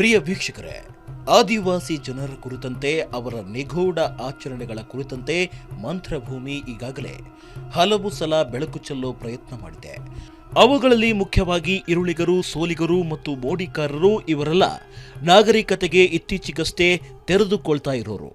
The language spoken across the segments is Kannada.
ಪ್ರಿಯ ವೀಕ್ಷಕರೇ, ಆದಿವಾಸಿ ಜನರ ಕುರಿತಂತೆ ಅವರ ನಿಗೂಢ ಆಚರಣೆಗಳ ಕುರಿತಂತೆ ಮಂತ್ರಭೂಮಿ ಈಗಾಗಲೇ ಹಲವು ಸಲ ಬೆಳಕು ಚೆಲ್ಲೋ ಪ್ರಯತ್ನ ಮಾಡಿದೆ. ಅವುಗಳಲ್ಲಿ ಮುಖ್ಯವಾಗಿ ಇರುಳಿಗರು, ಸೋಲಿಗರು ಮತ್ತು ಮೋಡಿಕಾರರು ಇವರೆಲ್ಲ ನಾಗರಿಕತೆಗೆ ಇತ್ತೀಚೆಗಷ್ಟೇ ತೆರೆದುಕೊಳ್ತಾ ಇರೋರು.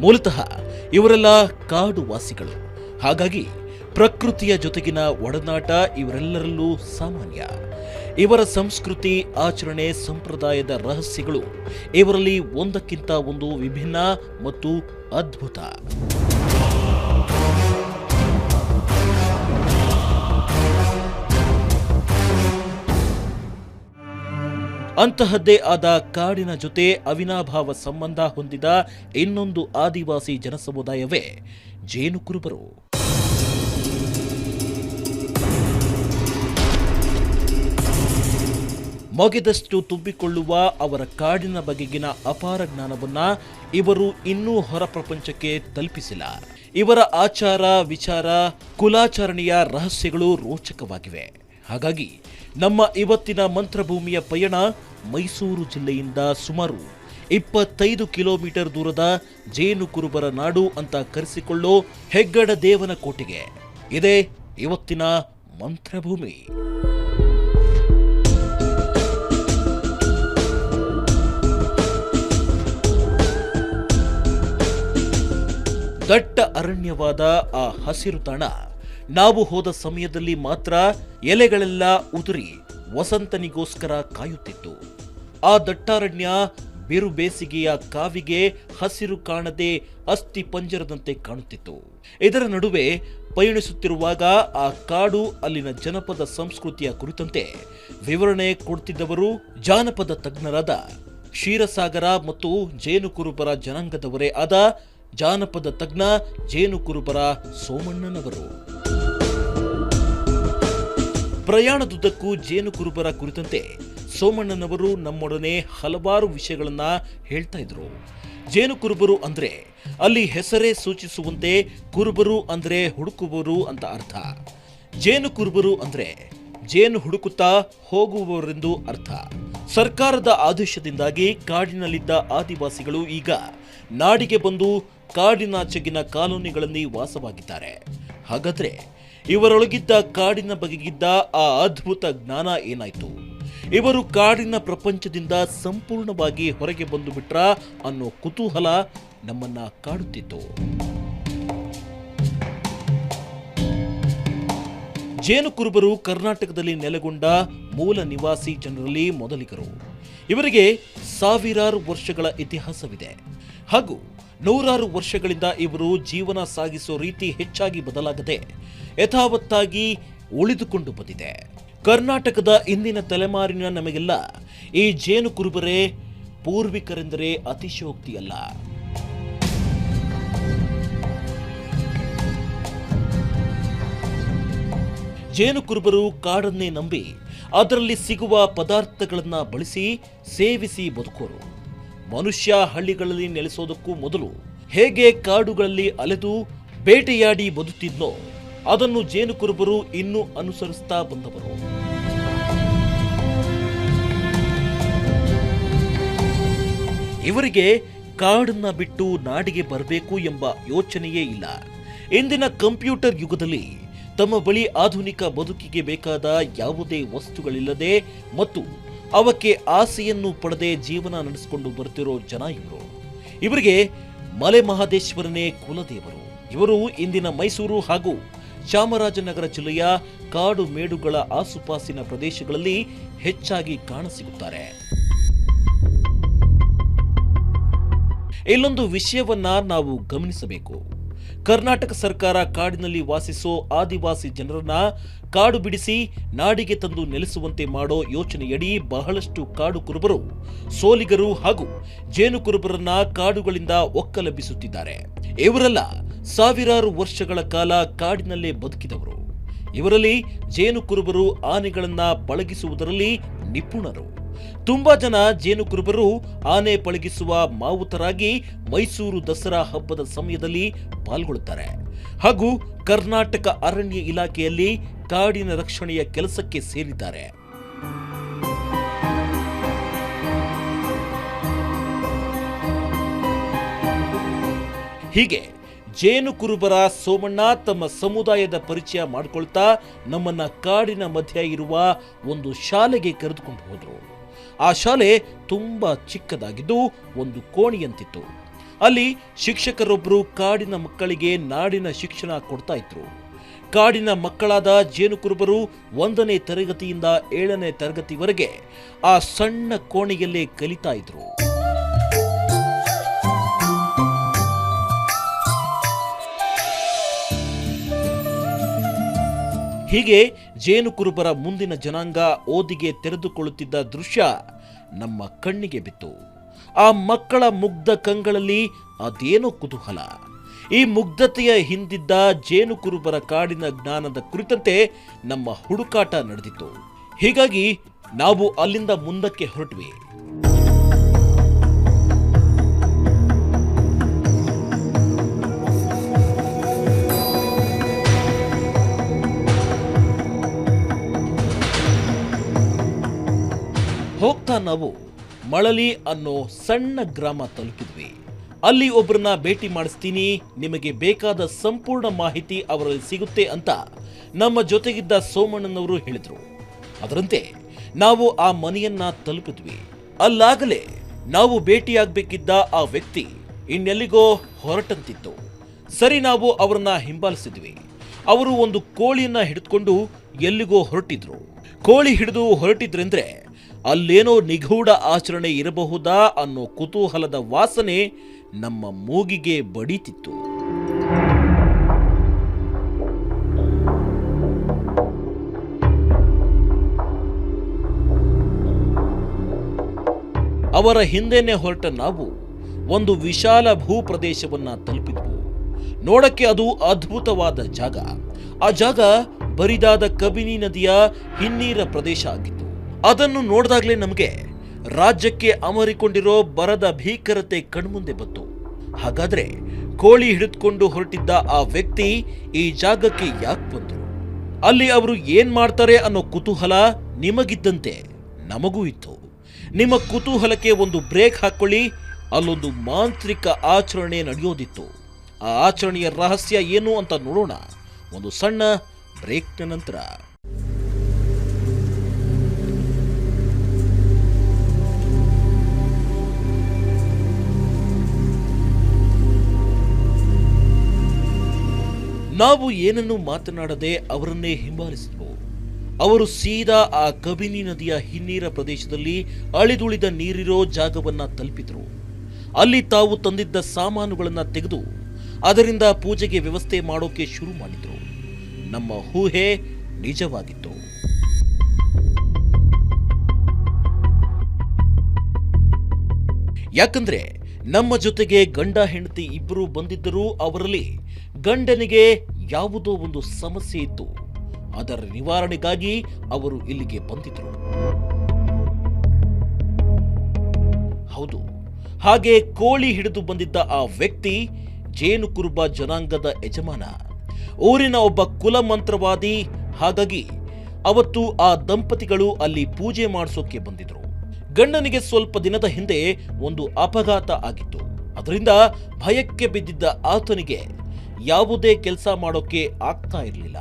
ಮೂಲತಃ ಇವರೆಲ್ಲ ಕಾಡು ವಾಸಿಗಳು. ಹಾಗಾಗಿ ಪ್ರಕೃತಿಯ ಜೊತೆಗಿನ ಒಡನಾಟ ಇವರೆಲ್ಲರಲ್ಲೂ ಸಾಮಾನ್ಯ. ಇವರ ಸಂಸ್ಕೃತಿ, ಆಚರಣೆ, ಸಂಪ್ರದಾಯದ ರಹಸ್ಯಗಳು ಇವರಲ್ಲಿ ಒಂದಕ್ಕಿಂತ ಒಂದು ವಿಭಿನ್ನ ಮತ್ತು ಅದ್ಭುತ. ಅಂತಹದ್ದೇ ಆದ ಕಾಡಿನ ಜೊತೆ ಅವಿನಾಭಾವ ಸಂಬಂಧ ಹೊಂದಿದ ಇನ್ನೊಂದು ಆದಿವಾಸಿ ಜನಸಮುದಾಯವೇ ಜೇನು ಕುರುಬರು. ಮೊಗೆದಷ್ಟು ತುಂಬಿಕೊಳ್ಳುವ ಅವರ ಕಾಡಿನ ಬಗೆಗಿನ ಅಪಾರ ಜ್ಞಾನವನ್ನ ಇವರು ಇನ್ನೂ ಹೊರ ಪ್ರಪಂಚಕ್ಕೆ ತಲುಪಿಸಿಲ್ಲ. ಇವರ ಆಚಾರ, ವಿಚಾರ, ಕುಲಾಚರಣೆಯ ರಹಸ್ಯಗಳು ರೋಚಕವಾಗಿವೆ. ಹಾಗಾಗಿ ನಮ್ಮ ಇವತ್ತಿನ ಮಂತ್ರಭೂಮಿಯ ಪಯಣ ಮೈಸೂರು ಜಿಲ್ಲೆಯಿಂದ ಸುಮಾರು 25 ಕಿಲೋಮೀಟರ್ ದೂರದ ಜೇನು ಕುರುಬರ ನಾಡು ಅಂತ ಕರೆಸಿಕೊಳ್ಳೋ ಹೆಗ್ಗಡ ದೇವನ ಕೋಟೆಗೆ. ಇದೇ ಇವತ್ತಿನ ಮಂತ್ರಭೂಮಿ. ದಟ್ಟ ಅರಣ್ಯವಾದ ಆ ಹಸಿರು ತಾಣ ನಾವು ಹೋದ ಸಮಯದಲ್ಲಿ ಮಾತ್ರ ಎಲೆಗಳೆಲ್ಲ ಉದುರಿ ವಸಂತನಿಗೋಸ್ಕರ ಕಾಯುತ್ತಿತ್ತು. ಆ ದಟ್ಟಾರಣ್ಯ ಬಿರು ಬೇಸಿಗೆಯ ಕಾವಿಗೆ ಹಸಿರು ಕಾಣದೆ ಅಸ್ಥಿ ಪಂಜರದಂತೆ ಕಾಣುತ್ತಿತ್ತು. ಇದರ ನಡುವೆ ಪಯಣಿಸುತ್ತಿರುವಾಗ ಆ ಕಾಡು, ಅಲ್ಲಿನ ಜನಪದ ಸಂಸ್ಕೃತಿಯ ಕುರಿತಂತೆ ವಿವರಣೆ ಕೊಡುತ್ತಿದ್ದವರು ಜಾನಪದ ತಜ್ಞರಾದ ಕ್ಷೀರಸಾಗರ ಮತ್ತು ಜೇನು ಕುರುಬರ ಜನಾಂಗದವರೇ ಆದ ಜಾನಪದ ತಜ್ಞ ಜೇನು ಕುರುಬರ ಸೋಮಣ್ಣನವರು. ಪ್ರಯಾಣದುದ್ದಕ್ಕೂ ಜೇನು ಕುರುಬರ ಕುರಿತಂತೆ ಸೋಮಣ್ಣನವರು ನಮ್ಮೊಡನೆ ಹಲವಾರು ವಿಷಯಗಳನ್ನ ಹೇಳ್ತಾ ಇದ್ರು. ಜೇನು ಕುರುಬರು ಅಂದ್ರೆ ಅಲ್ಲಿ ಹೆಸರೇ ಸೂಚಿಸುವಂತೆ ಕುರುಬರು ಅಂದ್ರೆ ಹುಡುಕುವವರು ಅಂತ ಅರ್ಥ. ಜೇನು ಕುರುಬರು ಅಂದ್ರೆ ಜೇನು ಹುಡುಕುತ್ತಾ ಹೋಗುವವರೆಂದು ಅರ್ಥ. ಸರ್ಕಾರದ ಆದೇಶದಿಂದಾಗಿ ಕಾಡಿನಲ್ಲಿದ್ದ ಆದಿವಾಸಿಗಳು ಈಗ ನಾಡಿಗೆ ಬಂದು ಕಾಡಿನಾಚೆಗಿನ ಕಾಲೋನಿಗಳಲ್ಲಿ ವಾಸವಾಗಿದ್ದಾರೆ. ಹಾಗಾದ್ರೆ ಇವರೊಳಗಿದ್ದ ಕಾಡಿನ ಬಗೆಗಿದ್ದ ಆ ಅದ್ಭುತ ಜ್ಞಾನ ಏನಾಯ್ತು? ಇವರು ಕಾಡಿನ ಪ್ರಪಂಚದಿಂದ ಸಂಪೂರ್ಣವಾಗಿ ಹೊರಗೆ ಬಂದು ಬಿಟ್ರ ಅನ್ನೋ ಕುತೂಹಲ ನಮ್ಮನ್ನ ಕಾಡುತ್ತಿತ್ತು. ಜೇನು ಕುರುಬರು ಕರ್ನಾಟಕದಲ್ಲಿ ನೆಲೆಗೊಂಡ ಮೂಲ ನಿವಾಸಿ ಜನರಲ್ಲಿ ಮೊದಲಿಗರು. ಇವರಿಗೆ ಸಾವಿರಾರು ವರ್ಷಗಳ ಇತಿಹಾಸವಿದೆ ಹಾಗೂ ನೂರಾರು ವರ್ಷಗಳಿಂದ ಇವರು ಜೀವನ ಸಾಗಿಸೋ ರೀತಿ ಹೆಚ್ಚಾಗಿ ಬದಲಾಗದೆ ಯಥಾವತ್ತಾಗಿ ಉಳಿದುಕೊಂಡು ಬಂದಿದೆ. ಕರ್ನಾಟಕದ ಇಂದಿನ ತಲೆಮಾರಿನ ನಮಗೆಲ್ಲ ಈ ಜೇನು ಕುರುಬರೇ ಪೂರ್ವಿಕರೆಂದರೆ ಅತಿಶಯೋಕ್ತಿಯಲ್ಲ. ಜೇನು ಕುರುಬರು ಕಾಡನ್ನೇ ನಂಬಿ ಅದರಲ್ಲಿ ಸಿಗುವ ಪದಾರ್ಥಗಳನ್ನ ಬಳಸಿ ಸೇವಿಸಿ ಬದುಕೋರು. ಮನುಷ್ಯ ಹಳ್ಳಿಗಳಲ್ಲಿ ನೆಲೆಸೋದಕ್ಕೂ ಮೊದಲು ಹೇಗೆ ಕಾಡುಗಳಲ್ಲಿ ಅಲೆದು ಬೇಟೆಯಾಡಿ ಬದುಕ್ತಿದ್ನೋ ಅದನ್ನು ಜೇನು ಕುರುಬರು ಇನ್ನೂ ಅನುಸರಿಸ್ತಾ ಬಂದವರು. ಇವರಿಗೆ ಕಾಡನ್ನ ಬಿಟ್ಟು ನಾಡಿಗೆ ಬರಬೇಕು ಎಂಬ ಯೋಚನೆಯೇ ಇಲ್ಲ. ಇಂದಿನ ಕಂಪ್ಯೂಟರ್ ಯುಗದಲ್ಲಿ ತಮ್ಮ ಬಳಿ ಆಧುನಿಕ ಬದುಕಿಗೆ ಬೇಕಾದ ಯಾವುದೇ ವಸ್ತುಗಳಿಲ್ಲದೆ ಮತ್ತು ಅವಕ್ಕೆ ಆಸೆಯನ್ನು ಪಡೆದೇ ಜೀವನ ನಡೆಸಿಕೊಂಡು ಬರುತ್ತಿರೋ ಜನ ಇವರು. ಇವರಿಗೆ ಮಲೆ ಮಹದೇಶ್ವರನೇ ಕುಲದೇವರು. ಇವರು ಇಂದಿನ ಮೈಸೂರು ಹಾಗೂ ಚಾಮರಾಜನಗರ ಜಿಲ್ಲೆಯ ಕಾಡು ಮೇಡುಗಳ ಆಸುಪಾಸಿನ ಪ್ರದೇಶಗಳಲ್ಲಿ ಹೆಚ್ಚಾಗಿ ಕಾಣಸಿಗುತ್ತಾರೆ. ಇಲ್ಲೊಂದು ವಿಷಯವನ್ನ ನಾವು ಗಮನಿಸಬೇಕು. ಕರ್ನಾಟಕ ಸರ್ಕಾರ ಕಾಡಿನಲ್ಲಿ ವಾಸಿಸೋ ಆದಿವಾಸಿ ಜನರನ್ನ ಕಾಡು ಬಿಡಿಸಿ ನಾಡಿಗೆ ತಂದು ನೆಲೆಸುವಂತೆ ಮಾಡೋ ಯೋಚನೆಯಡಿ ಬಹಳಷ್ಟು ಕಾಡು ಕುರುಬರು, ಸೋಲಿಗರು ಹಾಗೂ ಜೇನು ಕುರುಬರನ್ನ ಕಾಡುಗಳಿಂದ ಒಕ್ಕಲೆಬ್ಬಿಸುತ್ತಿದ್ದಾರೆ. ಇವರೆಲ್ಲ ಸಾವಿರಾರು ವರ್ಷಗಳ ಕಾಲ ಕಾಡಿನಲ್ಲೇ ಬದುಕಿದವರು. ಇವರಲ್ಲಿ ಜೇನು ಕುರುಬರು ಆನೆಗಳನ್ನ ಪಳಗಿಸುವುದರಲ್ಲಿ ನಿಪುಣರು. ತುಂಬಾ ಜನ ಜೇನು ಕುರುಬರು ಆನೆ ಪಳಗಿಸುವ ಮಾವುತರಾಗಿ ಮೈಸೂರು ದಸರಾ ಹಬ್ಬದ ಸಮಯದಲ್ಲಿ ಪಾಲ್ಗೊಳ್ಳುತ್ತಾರೆ ಹಾಗೂ ಕರ್ನಾಟಕ ಅರಣ್ಯ ಇಲಾಖೆಯಲ್ಲಿ ಕಾಡಿನ ರಕ್ಷಣೆಯ ಕೆಲಸಕ್ಕೆ ಸೇರಿದ್ದಾರೆ. ಹೀಗೆ ಜೇನು ಕುರುಬರ ಸೋಮಣ್ಣ ತಮ್ಮ ಸಮುದಾಯದ ಪರಿಚಯ ಮಾಡಿಕೊಳ್ತಾ ನಮ್ಮನ್ನ ಕಾಡಿನ ಮಧ್ಯೆ ಇರುವ ಒಂದು ಶಾಲೆಗೆ ಕರೆದುಕೊಂಡು ಹೋದ್ರು. ಆ ಶಾಲೆ ತುಂಬಾ ಚಿಕ್ಕದಾಗಿದ್ದು ಒಂದು ಕೋಣೆಯಂತಿತ್ತು. ಅಲ್ಲಿ ಶಿಕ್ಷಕರೊಬ್ಬರು ಕಾಡಿನ ಮಕ್ಕಳಿಗೆ ನಾಡಿನ ಶಿಕ್ಷಣ ಕೊಡ್ತಾ ಇದ್ರು. ಕಾಡಿನ ಮಕ್ಕಳಾದ ಜೇನು ಕುರುಬರು 1ನೇ ತರಗತಿಯಿಂದ 7ನೇ ತರಗತಿವರೆಗೆ ಆ ಸಣ್ಣ ಕೋಣೆಯಲ್ಲೇ ಕಲಿತಾ ಇದ್ರು. ಹೀಗೆ ಜೇನು ಕುರುಬರ ಮುಂದಿನ ಜನಾಂಗ ಓದಿಗೆ ತೆರೆದುಕೊಳ್ಳುತ್ತಿದ್ದ ದೃಶ್ಯ ನಮ್ಮ ಕಣ್ಣಿಗೆ ಬಿತ್ತು. ಆ ಮಕ್ಕಳ ಮುಗ್ಧ ಕಂಗಳಲ್ಲಿ ಅದೇನೋ ಕುತೂಹಲ. ಈ ಮುಗ್ಧತೆಯ ಹಿಂದಿದ್ದ ಜೇನು ಕುರುಬರ ಕಾಡಿನ ಜ್ಞಾನದ ಕುರಿತಂತೆ ನಮ್ಮ ಹುಡುಕಾಟ ನಡೆದಿತ್ತು. ಹೀಗಾಗಿ ನಾವು ಅಲ್ಲಿಂದ ಮುಂದಕ್ಕೆ ಹೊರಟ್ವಿ. ಹೋಗ್ತಾ ನಾವು ಮಳಲಿ ಅನ್ನೋ ಸಣ್ಣ ಗ್ರಾಮ ತಲುಪಿದ್ವಿ. ಅಲ್ಲಿ ಒಬ್ಬರನ್ನ ಭೇಟಿ ಮಾಡಿಸ್ತೀನಿ, ನಿಮಗೆ ಬೇಕಾದ ಸಂಪೂರ್ಣ ಮಾಹಿತಿ ಅವರಲ್ಲಿ ಸಿಗುತ್ತೆ ಅಂತ ನಮ್ಮ ಜೊತೆಗಿದ್ದ ಸೋಮಣ್ಣನವರು ಹೇಳಿದ್ರು. ಅದರಂತೆ ನಾವು ಆ ಮನೆಯನ್ನ ತಲುಪಿದ್ವಿ. ಅಲ್ಲಾಗಲೇ ನಾವು ಭೇಟಿಯಾಗಬೇಕಿದ್ದ ಆ ವ್ಯಕ್ತಿ ಇನ್ನೆಲ್ಲಿಗೋ ಹೊರಟಂತಿತ್ತು. ಸರಿ, ನಾವು ಅವರನ್ನ ಹಿಂಬಾಲಿಸಿದ್ವಿ. ಅವರು ಒಂದು ಕೋಳಿಯನ್ನ ಹಿಡಿದುಕೊಂಡು ಎಲ್ಲಿಗೋ ಹೊರಟಿದ್ರು. ಕೋಳಿ ಹಿಡಿದು ಹೊರಟಿದ್ರೆಂದ್ರೆ ಅಲ್ಲೇನೋ ನಿಗೂಢ ಆಚರಣೆ ಇರಬಹುದಾ ಅನ್ನೋ ಕುತೂಹಲದ ವಾಸನೆ ನಮ್ಮ ಮೂಗಿಗೆ ಬಡಿತಿತ್ತು. ಅವರ ಹಿಂದೆನೆ ಹೊರಟ ನಾವು ಒಂದು ವಿಶಾಲ ಭೂಪ್ರದೇಶವನ್ನ ತಲುಪಿದ್ವು. ನೋಡಕ್ಕೆ ಅದು ಅದ್ಭುತವಾದ ಜಾಗ. ಆ ಜಾಗ ಬರಿದಾದ ಕಬಿನಿ ನದಿಯ ಹಿನ್ನೀರ ಪ್ರದೇಶ ಆಗಿತ್ತು. ಅದನ್ನು ನೋಡಿದಾಗಲೇ ನಮಗೆ ರಾಜ್ಯಕ್ಕೆ ಅಮರಿಕೊಂಡಿರೋ ಬರದ ಭೀಕರತೆ ಕಣ್ಮುಂದೆ ಬಂತು. ಹಾಗಾದ್ರೆ ಕೋಳಿ ಹಿಡಿದುಕೊಂಡು ಹೊರಟಿದ್ದ ಆ ವ್ಯಕ್ತಿ ಈ ಜಾಗಕ್ಕೆ ಯಾಕೆ ಬಂದ್ರು? ಅಲ್ಲಿ ಅವರು ಏನ್ ಮಾಡ್ತಾರೆ ಅನ್ನೋ ಕುತೂಹಲ ನಿಮಗಿದ್ದಂತೆ ನಮಗೂ ಇತ್ತು. ನಿಮ್ಮ ಕುತೂಹಲಕ್ಕೆ ಒಂದು ಬ್ರೇಕ್ ಹಾಕೊಳ್ಳಿ. ಅಲ್ಲೊಂದು ಮಾಂತ್ರಿಕ ಆಚರಣೆ ನಡೆಯೋದಿತ್ತು. ಆ ಆಚರಣೆಯ ರಹಸ್ಯ ಏನು ಅಂತ ನೋಡೋಣ ಒಂದು ಸಣ್ಣ ಬ್ರೇಕ್ನ ನಂತರ. ನಾವು ಏನನ್ನೂ ಮಾತನಾಡದೆ ಅವರನ್ನೇ ಹಿಂಬಾಲಿಸಿದ್ವು. ಅವರು ಸೀದಾ ಆ ಕಬಿನಿ ನದಿಯ ಹಿನ್ನೀರ ಪ್ರದೇಶದಲ್ಲಿ ಅಳಿದುಳಿದ ನೀರಿರೋ ಜಾಗವನ್ನ ತಲುಪಿದ್ರು. ಅಲ್ಲಿ ತಾವು ತಂದಿದ್ದ ಸಾಮಾನುಗಳನ್ನ ತೆಗೆದು ಅದರಿಂದ ಪೂಜೆಗೆ ವ್ಯವಸ್ಥೆ ಮಾಡೋಕೆ ಶುರು ಮಾಡಿದ್ರು. ನಮ್ಮ ಊಹೆ ನಿಜವಾಗಿತ್ತು. ಯಾಕಂದ್ರೆ ನಮ್ಮ ಜೊತೆಗೆ ಗಂಡ ಹೆಂಡತಿ ಇಬ್ಬರು ಬಂದಿದ್ದರೂ ಅವರಲ್ಲಿ ಗಂಡನಿಗೆ ಯಾವುದೋ ಒಂದು ಸಮಸ್ಯೆ ಇತ್ತು. ಅದರ ನಿವಾರಣೆಗಾಗಿ ಅವರು ಇಲ್ಲಿಗೆ ಬಂದಿದ್ರು. ಹೌದು, ಹಾಗೆ ಕೋಳಿ ಹಿಡಿದು ಬಂದಿದ್ದ ಆ ವ್ಯಕ್ತಿ ಜೇನು ಕುರುಬ ಜನಾಂಗದ ಯಜಮಾನ, ಊರಿನ ಒಬ್ಬ ಕುಲ ಮಂತ್ರವಾದಿ. ಹಾಗಾಗಿ ಅವತ್ತು ಆ ದಂಪತಿಗಳು ಅಲ್ಲಿ ಪೂಜೆ ಮಾಡಿಸೋಕೆ ಬಂದಿದ್ರು. ಗಂಡನಿಗೆ ಸ್ವಲ್ಪ ದಿನದ ಹಿಂದೆ ಒಂದು ಅಪಘಾತ ಆಗಿತ್ತು. ಅದರಿಂದ ಭಯಕ್ಕೆ ಬಿದ್ದಿದ್ದ ಆತನಿಗೆ ಯಾವುದೇ ಕೆಲಸ ಮಾಡೋಕೆ ಆಗ್ತಾ ಇರಲಿಲ್ಲ.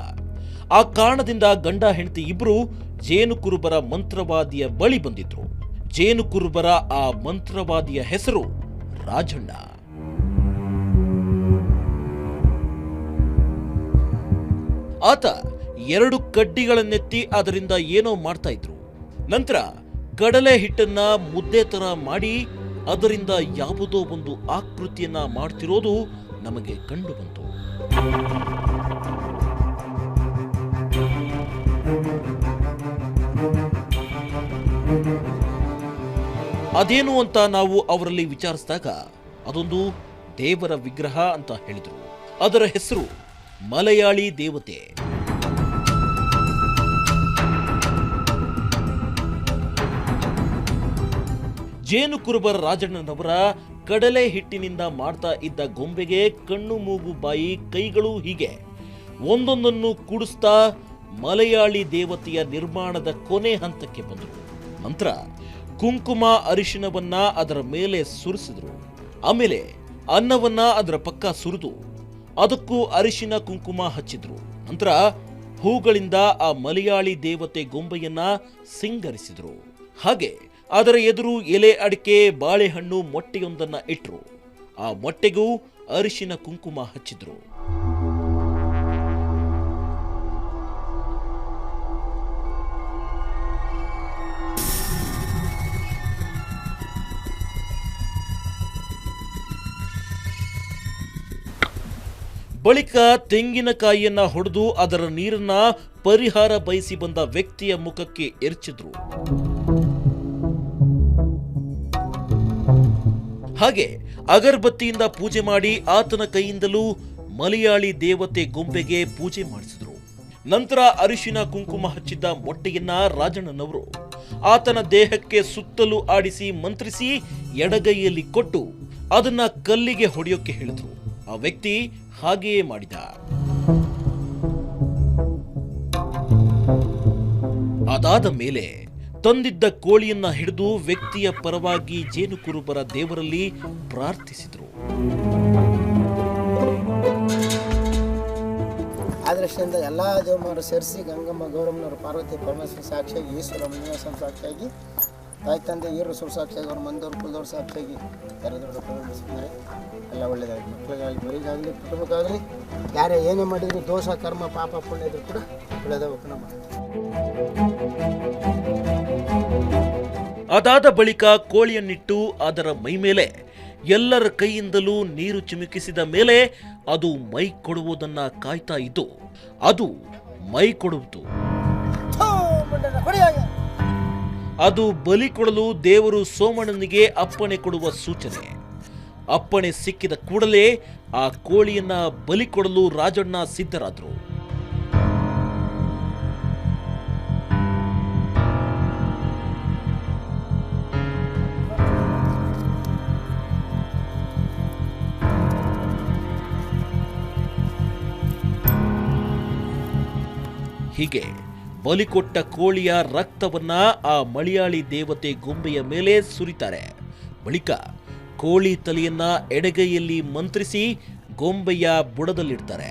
ಆ ಕಾರಣದಿಂದ ಗಂಡ ಹೆಂಡತಿ ಇಬ್ರು ಜೇನು ಕುರುಬರ ಮಂತ್ರವಾದಿಯ ಬಳಿ ಬಂದಿದ್ರು. ಜೇನು ಕುರುಬರ ಆ ಮಂತ್ರವಾದಿಯ ಹೆಸರು ರಾಜಣ್ಣ. ಆತ 2 ಕಡ್ಡಿಗಳನ್ನೆತ್ತಿ ಅದರಿಂದ ಏನೋ ಮಾಡ್ತಾ ಇದ್ರು. ನಂತರ ಕಡಲೆ ಹಿಟ್ಟನ್ನ ಮುದ್ದೆ ತರ ಮಾಡಿ ಅದರಿಂದ ಯಾವುದೋ ಒಂದು ಆಕೃತಿಯನ್ನ ಮಾಡ್ತಿರೋದು ನಮಗೆ ಕಂಡು ಬಂತು. ಅದೇನು ಅಂತ ನಾವು ಅವರಲ್ಲಿ ವಿಚಾರಿಸಿದಾಗ ಅದೊಂದು ದೇವರ ವಿಗ್ರಹ ಅಂತ ಹೇಳಿದ್ರು. ಅದರ ಹೆಸರು ಮಲಯಾಳಿ ದೇವತೆ. ಜೇನು ಕುರುಬರ ರಾಜಣ್ಣನವರ ಕಡಲೆ ಹಿಟ್ಟಿನಿಂದ ಮಾಡ್ತಾ ಇದ್ದ ಗೊಂಬೆಗೆ ಕಣ್ಣು ಮೂಗು ಬಾಯಿ ಕೈಗಳು ಹೀಗೆ ಒಂದೊಂದನ್ನು ಕೂಡಿಸ್ತಾ ಮಲಯಾಳಿ ದೇವತೆಯ ನಿರ್ಮಾಣದ ಕೊನೆ ಹಂತಕ್ಕೆ ಬಂದರು. ನಂತರ ಕುಂಕುಮ ಅರಿಶಿನವನ್ನ ಅದರ ಮೇಲೆ ಸುರಿಸಿದ್ರು. ಆಮೇಲೆ ಅನ್ನವನ್ನ ಅದರ ಪಕ್ಕ ಸುರಿದು ಅದಕ್ಕೂ ಅರಿಶಿನ ಕುಂಕುಮ ಹಚ್ಚಿದ್ರು. ನಂತರ ಹೂಗಳಿಂದ ಆ ಮಲಯಾಳಿ ದೇವತೆ ಗೊಂಬೆಯನ್ನ ಸಿಂಗರಿಸಿದ್ರು. ಹಾಗೆ ಅದರ ಎದುರು ಎಲೆ ಅಡಿಕೆ, ಬಾಳೆಹಣ್ಣು, ಮೊಟ್ಟೆಯೊಂದನ್ನ ಇಟ್ರು. ಆ ಮೊಟ್ಟೆಗೂ ಅರಿಶಿನ ಕುಂಕುಮ ಹಚ್ಚಿದ್ರು. ಬಳಿಕ ತೆಂಗಿನಕಾಯಿಯನ್ನ ಹೊಡೆದು ಅದರ ನೀರನ್ನ ಪರಿಹಾರ ಬಯಸಿ ಬಂದ ವ್ಯಕ್ತಿಯ ಮುಖಕ್ಕೆ ಎರಚಿದ್ರು. ಹಾಗೆ ಅಗರಬತ್ತಿಯಿಂದ ಪೂಜೆ ಮಾಡಿ ಆತನ ಕೈಯಿಂದಲೂ ಮಲಯಾಳಿ ದೇವತೆ ಗೊಂಬೆಗೆ ಪೂಜೆ ಮಾಡಿಸಿದ್ರು. ನಂತರ ಅರಿಶಿನ ಕುಂಕುಮ ಹಚ್ಚಿದ್ದ ಮೊಟ್ಟೆಯನ್ನ ರಾಜಣ್ಣನವರು ಆತನ ದೇಹಕ್ಕೆ ಸುತ್ತಲೂ ಆಡಿಸಿ ಮಂತ್ರಿಸಿ ಎಡಗೈಯಲ್ಲಿ ಕೊಟ್ಟು ಅದನ್ನ ಕಲ್ಲಿಗೆ ಹೊಡೆಯೋಕೆ ಹೇಳಿದ್ರು. ಆ ವ್ಯಕ್ತಿ ಹಾಗೆಯೇ ಮಾಡಿದ. ಅದಾದ ಮೇಲೆ ತಂದಿದ್ದ ಕೋಳಿಯನ್ನ ಹಿಡಿದು ವ್ಯಕ್ತಿಯ ಪರವಾಗಿ ಜೇನು ಕುರುಬರ ದೇವರಲ್ಲಿ ಪ್ರಾರ್ಥಿಸಿದ್ರು. ಆ ದೃಷ್ಟಿಯಿಂದ ಎಲ್ಲ ದೇವರು ಸೇರಿಸಿ ಗಂಗಮ್ಮ, ಗೌರಮ್ಮನವರು, ಪಾರ್ವತಿ ಪರಮೇಶ್ವರ ಸಾಕ್ಷಿಯಾಗಿ, ಈಶ್ವರ ಮುನಿವಾಸನ ಸಾಕ್ಷಿಯಾಗಿ, ತಾಯಿ ತಂದೆ ಈರು ಸುರು ಸಾಕ್ಷಿಯಾಗಿ, ಅವ್ರ ಮಂದವ್ರು ಕುಲದವ್ರು ಸಾಕ್ಷಿಯಾಗಿ ದೊಡ್ಡ ಪ್ರವೇಶಿಸಿದ್ದಾರೆ. ಎಲ್ಲ ಒಳ್ಳೆಯದಾಗಲಿ, ಮಕ್ಕಳಿಗಾಗಲಿ, ಮರಿಗಾಗಲಿ, ಕುಟುಂಬಕ್ಕಾಗಲಿ, ಯಾರೇ ಏನೇ ಮಾಡಿದ್ರು ದೋಷ ಕರ್ಮ ಪಾಪ ಪುಣ್ಯ ಇದ್ರು ಕೂಡ ಒಳ್ಳೆಯದಾಗಬೇಕು ನಮ್ಮ. ಅದಾದ ಬಳಿಕ ಕೋಳಿಯನ್ನಿಟ್ಟು ಅದರ ಮೈ ಮೇಲೆ ಎಲ್ಲರ ಕೈಯಿಂದಲೂ ನೀರು ಚಿಮುಕಿಸಿದ ಮೇಲೆ ಅದು ಮೈ ಕೊಡುವುದನ್ನ ಕಾಯ್ತಾ ಇದ್ದು ಅದು ಮೈ ಕೊಡುವುದು. ಅದು ಬಲಿ ಕೊಡಲು ದೇವರು ಸೋಮಣ್ಣನಿಗೆ ಅಪ್ಪಣೆ ಕೊಡುವ ಸೂಚನೆ. ಅಪ್ಪಣೆ ಸಿಕ್ಕಿದ ಕೂಡಲೇ ಆ ಕೋಳಿಯನ್ನ ಬಲಿ ಕೊಡಲು ರಾಜಣ್ಣ ಸಿದ್ಧರಾದ್ರು. ಹೀಗೆ ಬಲಿಕೊಟ್ಟ ಕೋಳಿಯ ರಕ್ತವನ್ನ ಆ ಮಲಯಾಳಿ ದೇವತೆ ಗೊಂಬೆಯ ಮೇಲೆ ಸುರಿತಾರೆ. ಬಳಿಕ ಕೋಳಿ ತಲೆಯನ್ನ ಎಡಗೈಯಲ್ಲಿ ಮಂತ್ರಿಸಿ ಗೊಂಬೆಯ ಬುಡದಲ್ಲಿಡ್ತಾರೆ.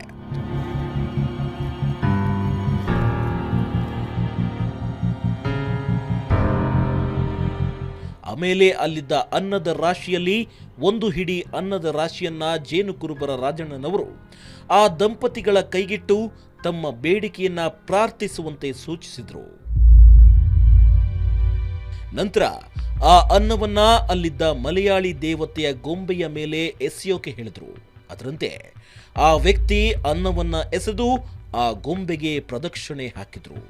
ಆಮೇಲೆ ಅಲ್ಲಿದ್ದ ಅನ್ನದ ರಾಶಿಯಲ್ಲಿ ಒಂದು ಹಿಡಿ ಅನ್ನದ ರಾಶಿಯನ್ನ ಜೇನು ಕುರುಬರ ರಾಜಣ್ಣನವರು ಆ ದಂಪತಿಗಳ ಕೈಗಿಟ್ಟು ತಮ್ಮ ಬೇಡಿಕೆಯನ್ನ ಪ್ರಾರ್ಥಿಸುವಂತೆ ಸೂಚಿಸಿದರು. ನಂತರ ಆ ಅನ್ನವನ್ನ ಅಲ್ಲಿದ್ದ ಮಲಯಾಳಿ ದೇವತೆಯ ಗೊಂಬೆಯ ಮೇಲೆ ಎಸೆಯೋಕೆ ಹೇಳಿದ್ರು. ಅದರಂತೆ ಆ ವ್ಯಕ್ತಿ ಅನ್ನವನ್ನ ಎಸೆದು ಆ ಗೊಂಬೆಗೆ ಪ್ರದಕ್ಷಿಣೆ ಹಾಕಿದ್ರು.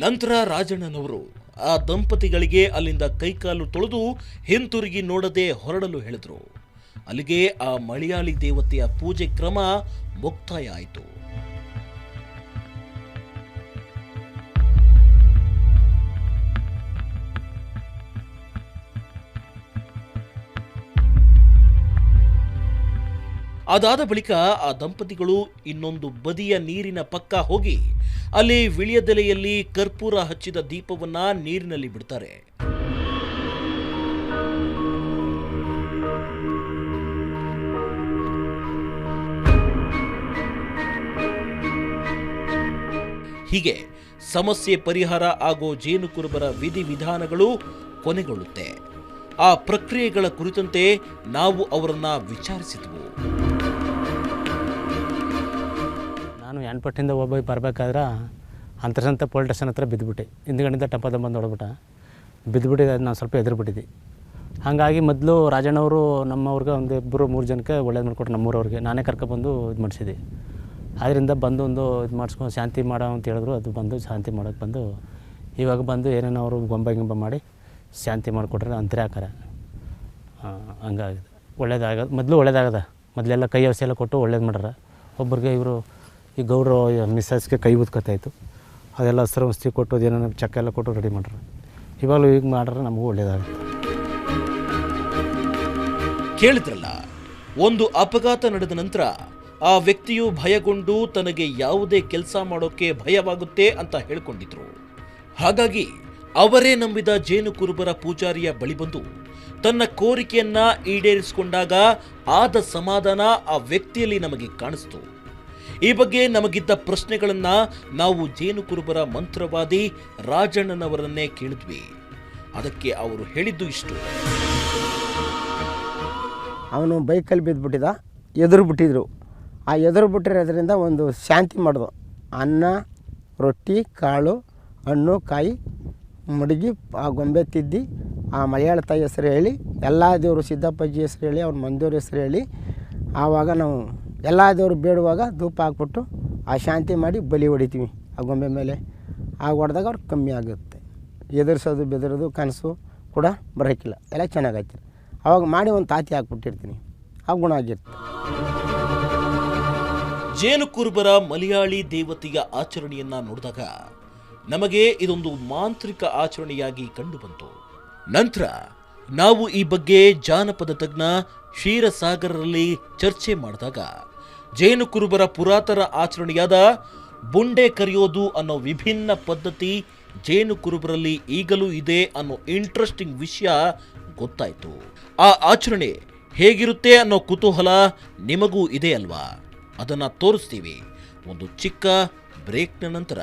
ನಂತರ ರಾಜಣ್ಣನವರು ಆ ದಂಪತಿಗಳಿಗೆ ಅಲ್ಲಿಂದ ಕೈಕಾಲು ತೊಳೆದು ಹಿಂತಿರುಗಿ ನೋಡದೆ ಹೊರಡಲು ಹೇಳಿದ್ರು. ಅಲ್ಲಿಗೆ ಆ ಮಲಯಾಳಿ ದೇವತೆಯ ಪೂಜೆ ಕ್ರಮ ಮುಕ್ತಾಯ ಆಯಿತು. ಅದಾದ ಬಳಿಕ ಆ ದಂಪತಿಗಳು ಇನ್ನೊಂದು ಬದಿಯ ನೀರಿನ ಪಕ್ಕ ಹೋಗಿ ಅಲ್ಲಿ ವಿಳ್ಯದೆಲೆಯಲ್ಲಿ ಕರ್ಪೂರ ಹಚ್ಚಿದ ದೀಪವನ್ನ ನೀರಿನಲ್ಲಿ ಬಿಡ್ತಾರೆ. ಹೀಗೆ ಸಮಸ್ಯೆ ಪರಿಹಾರ ಆಗೋ ಜೇನು ಕುರುಬರ ವಿಧಿವಿಧಾನಗಳು ಕೊನೆಗೊಳ್ಳುತ್ತೆ. ಆ ಪ್ರಕ್ರಿಯೆಗಳ ಕುರಿತಂತೆ ನಾವು ಅವರನ್ನ ವಿಚಾರಿಸಿದ್ವು. ನಾನು ಯಾನ್ಪಟ್ಟಿಂದ ಹೋಗಿ ಬರಬೇಕಾದ್ರೆ ಅಂತರ್ಸಂತ ಪೊಲೀಸ್ ಸ್ಟೇಷನ್ ಹತ್ರ ಬಿದ್ದುಬಿಟ್ಟೆ. ಹಿಂದ್ಗಡೆಯಿಂದ ಟಪ್ಪದ ಬಂದು ನೋಡ್ಬಿಟ್ಟ, ಬಿದ್ದುಬಿಟ್ಟಿದ್ದೆ. ನಾನು ಸ್ವಲ್ಪ ಎದುರುಬಿಟ್ಟಿದ್ದೆ. ಹಾಗಾಗಿ ಮೊದಲು ರಾಜಣ್ಣವರು ನಮ್ಮವ್ರಿಗೆ ಒಂದು 2-3 ಜನಕ್ಕೆ ಒಳ್ಳೇದು ಮಾಡಿಕೊಟ್ರು. ನಮ್ಮೂರವ್ರಿಗೆ ನಾನೇ ಕರ್ಕೊಬಂದು ಇದು ಮಾಡಿಸಿದೆ. ಅದರಿಂದ ಬಂದು ಒಂದು ಇದು ಮಾಡಿಸ್ಕೊಂಡು ಶಾಂತಿ ಮಾಡೋ ಅಂತ ಹೇಳಿದ್ರು. ಅದು ಬಂದು ಶಾಂತಿ ಮಾಡೋಕ್ಕೆ ಬಂದು ಇವಾಗ ಬಂದು ಏನೇನೋ ಅವರು ಗೊಂಬೆ ಮಾಡಿ ಶಾಂತಿ ಮಾಡಿಕೊಟ್ರೆ ಅಂತರ ಹಾಕಾರ. ಹಂಗಾಗಿದೆ, ಒಳ್ಳೇದಾಗದ. ಮೊದಲು ಒಳ್ಳೇದಾಗದ. ಮೊದಲೆಲ್ಲ ಕೈ ಔಷಧಿ ಎಲ್ಲ ಕೊಟ್ಟು ಒಳ್ಳೇದು ಮಾಡ್ಯಾರ. ಒಬ್ಬರಿಗೆ ಇವರು ಈ ಗೌರವ ಮಿಸ್ಸಸ್ಗೆ ಕೈ ಉದ್ಕೊತಾಯಿತ್ತು. ಅದೆಲ್ಲ ಹಸಿರು ಔಷಧಿ ಕೊಟ್ಟು ಅದೇನೋ ಚಕ್ಕ ಎಲ್ಲ ಕೊಟ್ಟು ರೆಡಿ ಮಾಡ್ರಿ. ಇವಾಗಲೂ ಈಗ ಮಾಡ್ರೆ ನಮಗೂ ಒಳ್ಳೆಯದಾಗುತ್ತೆ. ಕೇಳಿದ್ರಲ್ಲ, ಒಂದು ಅಪಘಾತ ನಡೆದ ನಂತರ ಆ ವ್ಯಕ್ತಿಯು ಭಯಗೊಂಡು ತನಗೆ ಯಾವುದೇ ಕೆಲಸ ಮಾಡೋಕೆ ಭಯವಾಗುತ್ತೆ ಅಂತ ಹೇಳ್ಕೊಂಡಿದ್ರು. ಹಾಗಾಗಿ ಅವರೇ ನಂಬಿದ ಜೇನು ಕುರುಬರ ಪೂಜಾರಿಯ ಬಳಿ ಬಂದು ತನ್ನ ಕೋರಿಕೆಯನ್ನ ಈಡೇರಿಸಿಕೊಂಡಾಗ ಆದ ಸಮಾಧಾನ ಆ ವ್ಯಕ್ತಿಯಲ್ಲಿ ನಮಗೆ ಕಾಣಿಸ್ತು. ಈ ಬಗ್ಗೆ ನಮಗಿದ್ದ ಪ್ರಶ್ನೆಗಳನ್ನ ನಾವು ಜೇನು ಕುರುಬರ ಮಂತ್ರವಾದಿ ರಾಜಣ್ಣನವರನ್ನೇ ಕೇಳಿದ್ವಿ. ಅದಕ್ಕೆ ಅವರು ಹೇಳಿದ್ದು ಇಷ್ಟು. ಅವನು ಬೈಕಲ್ಲಿ ಬಿದ್ದುಬಿಟ್ಟಿದ್ದ, ಎದುರು ಬಿಟ್ಟಿದ್ರು. ಆ ಎದುರು ಬಿಟ್ಟಿರೋದ್ರಿಂದ ಒಂದು ಶಾಂತಿ ಮಾಡಿದು. ಅನ್ನ, ರೊಟ್ಟಿ, ಕಾಳು, ಹಣ್ಣು, ಕಾಯಿ ಮಡಗಿ ಆ ಗೊಂಬೆ ತಿದ್ದಿ ಆ ಮಲಯಾಳ ತಾಯಿ ಹೆಸರು ಹೇಳಿ, ಎಲ್ಲ ದೇವರು ಸಿದ್ದಪ್ಪಾಜಿ ಹೆಸರು ಹೇಳಿ, ಅವ್ರ ಮಂದಿಯವ್ರ ಹೆಸರು ಹೇಳಿ, ಆವಾಗ ನಾವು ಎಲ್ಲ ದೇವರು ಬೇಡುವಾಗ ಧೂಪ ಹಾಕ್ಬಿಟ್ಟು ಆ ಶಾಂತಿ ಮಾಡಿ ಬಲಿ ಹೊಡಿತೀವಿ ಆ ಗೊಂಬೆ ಮೇಲೆ. ಆಗ ಹೊಡೆದಾಗ ಅವ್ರು ಕಮ್ಮಿ ಆಗುತ್ತೆ. ಎದುರಿಸೋದು ಬೆದರೋದು ಕನಸು ಕೂಡ ಬರೋಕ್ಕಿಲ್ಲ, ಎಲ್ಲ ಚೆನ್ನಾಗೈತೆ. ಅವಾಗ ಮಾಡಿ ಒಂದು ತಾತಿ ಹಾಕ್ಬಿಟ್ಟಿರ್ತೀನಿ, ಆ ಗುಣ ಆಗಿರುತ್ತೆ. ಜೇನು ಕುರುಬರ ಮಲಯಾಳಿ ದೇವತೆಯ ಆಚರಣೆಯನ್ನ ನೋಡಿದಾಗ ನಮಗೆ ಇದೊಂದು ಮಾಂತ್ರಿಕ ಆಚರಣೆಯಾಗಿ ಕಂಡುಬಂತು. ನಂತರ ನಾವು ಈ ಬಗ್ಗೆ ಜಾನಪದ ತಜ್ಞ ಕ್ಷೀರಸಾಗರರಲ್ಲಿ ಚರ್ಚೆ ಮಾಡಿದಾಗ ಜೇನು ಕುರುಬರ ಪುರಾತನ ಆಚರಣೆಯಾದ ಬುಂಡೆ ಕರೆಯೋದು ಅನ್ನೋ ವಿಭಿನ್ನ ಪದ್ಧತಿ ಜೇನು ಕುರುಬರಲ್ಲಿ ಈಗಲೂ ಇದೆ ಅನ್ನೋ ಇಂಟ್ರೆಸ್ಟಿಂಗ್ ವಿಷಯ ಗೊತ್ತಾಯಿತು. ಆ ಆಚರಣೆ ಹೇಗಿರುತ್ತೆ ಅನ್ನೋ ಕುತೂಹಲ ನಿಮಗೂ ಇದೆ ಅಲ್ವಾ? ಅದನ್ನ ತೋರಿಸ್ತೀವಿ ಒಂದು ಚಿಕ್ಕ ಬ್ರೇಕ್ನ ನಂತರ.